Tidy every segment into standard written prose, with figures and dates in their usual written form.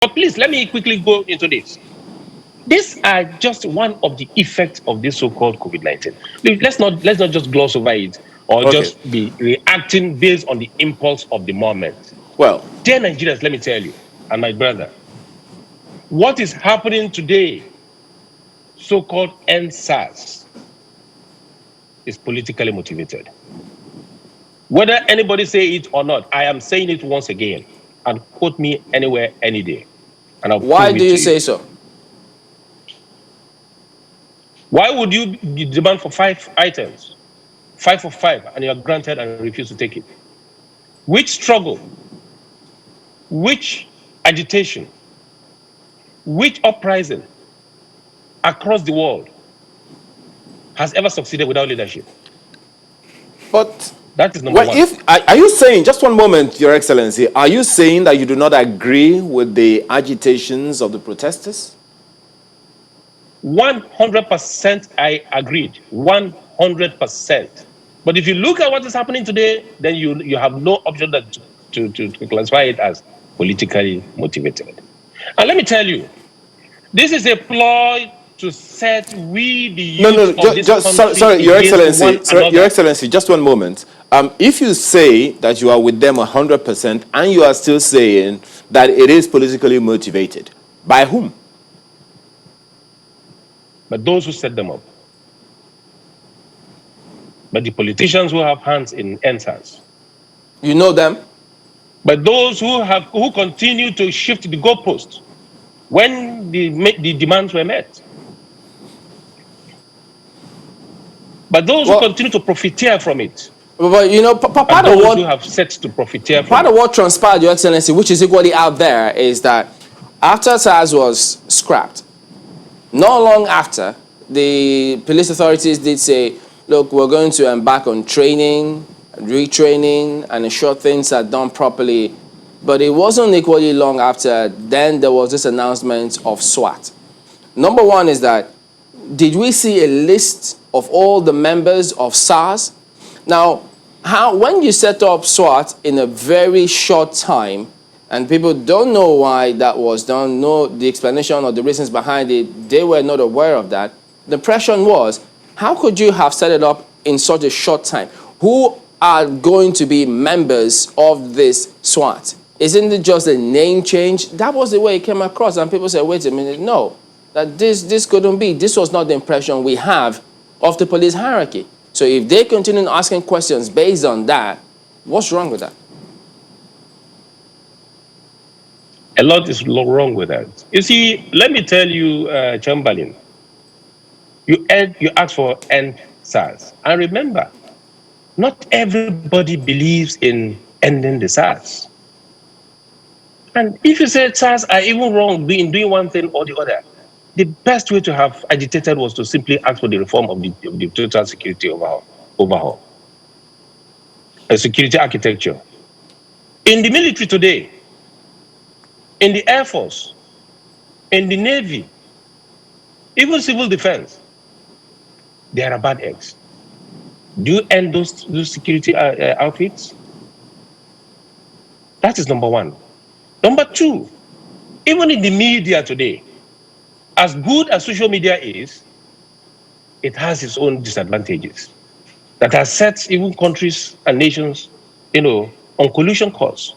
But please, let me quickly go into this. These are just one of the effects of this so-called COVID-19. Let's not just gloss over it or Okay. just be reacting based on the impulse of the moment. Well, Dear Nigerians, let me tell you, and my brother, what is happening today, so-called NSAS, is politically motivated. Whether anybody say it or not, I am saying it once again, and quote me anywhere, any day, and I'll why prove do it you to you. say so? Why would you demand for 5 items, 5 of 5, and you're granted and refuse to take it? Which struggle, which agitation, which uprising across the world has ever succeeded without leadership? But That is number well, one. if are you saying, just one moment, Your Excellency, are you saying that you do not agree with the agitations of the protesters? 100% I agreed. 100%. But if you look at what is happening today, then you have no option than to classify it as politically motivated. And let me tell you, this is a ploy to set we, the No, youth no, of this country, sorry, Your against one Excellency, sorry, Your another. Excellency, just one moment. If you say that you are with them 100% and you are still saying that it is politically motivated, by whom? But those who set them up, but the politicians who have hands in answers, You know them? but those who continue to shift the goalpost when the demands were met, but those who Well, continue to profiteer from it but you know, are those who have set to profiteer from part of it. what transpired, Your Excellency, which is equally out there, is that after SARS was scrapped, not long after, the police authorities did say, look, we're going to embark on training, retraining, and ensure things are done properly. But it wasn't equally long after, then there was this announcement of SWAT. Number one is that, did we see a list of all the members of SARS? Now, when you set up SWAT in a very short time, and people don't know why that was done, know the explanation or the reasons behind it, they were not aware of that. The impression was, how could you have set it up in such a short time? Who are going to be members of this SWAT? Isn't it just a name change? That was the way it came across, and people said, wait a minute, no, that this couldn't be. This was not the impression we have of the police hierarchy. So if they continue asking questions based on that, what's wrong with that? A lot is wrong with that. You see, let me tell you, Chamberlain, you ask for end SARS. And remember, not everybody believes in ending the SARS. And if you say SARS are even wrong in doing one thing or the other, the best way to have agitated was to simply ask for the reform of the total security overhaul, a security architecture. In the military today, in the Air Force, in the Navy, even civil defense, there are bad eggs. Do you end those security outfits? That is number one. Number two, even in the media today, as good as social media is, it has its own disadvantages that has set even countries and nations, on collusion course.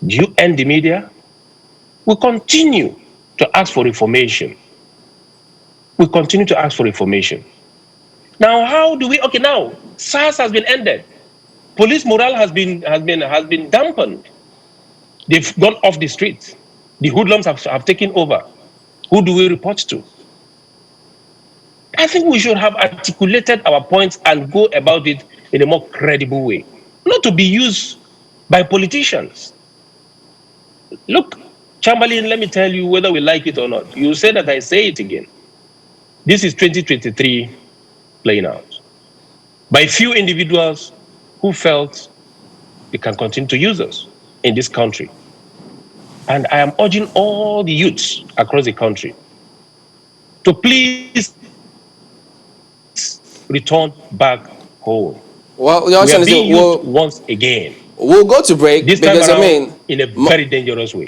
Do you end the media? We continue to ask for reformation. We continue to ask for reformation. Now, how do we? Okay, now SARS has been ended. Police morale has been dampened. They've gone off the streets. The hoodlums have taken over. Who do we report to? I think we should have articulated our points and go about it in a more credible way, not to be used by politicians. Look, Chamberlain, let me tell you whether we like it or not. You say that I say it again. This is 2023 playing out by few individuals who felt they can continue to use us in this country. And I am urging all the youths across the country to please return back home. Well, Your We are Excellency, being used once again, we'll go to break this time because, I around mean, in a very dangerous way.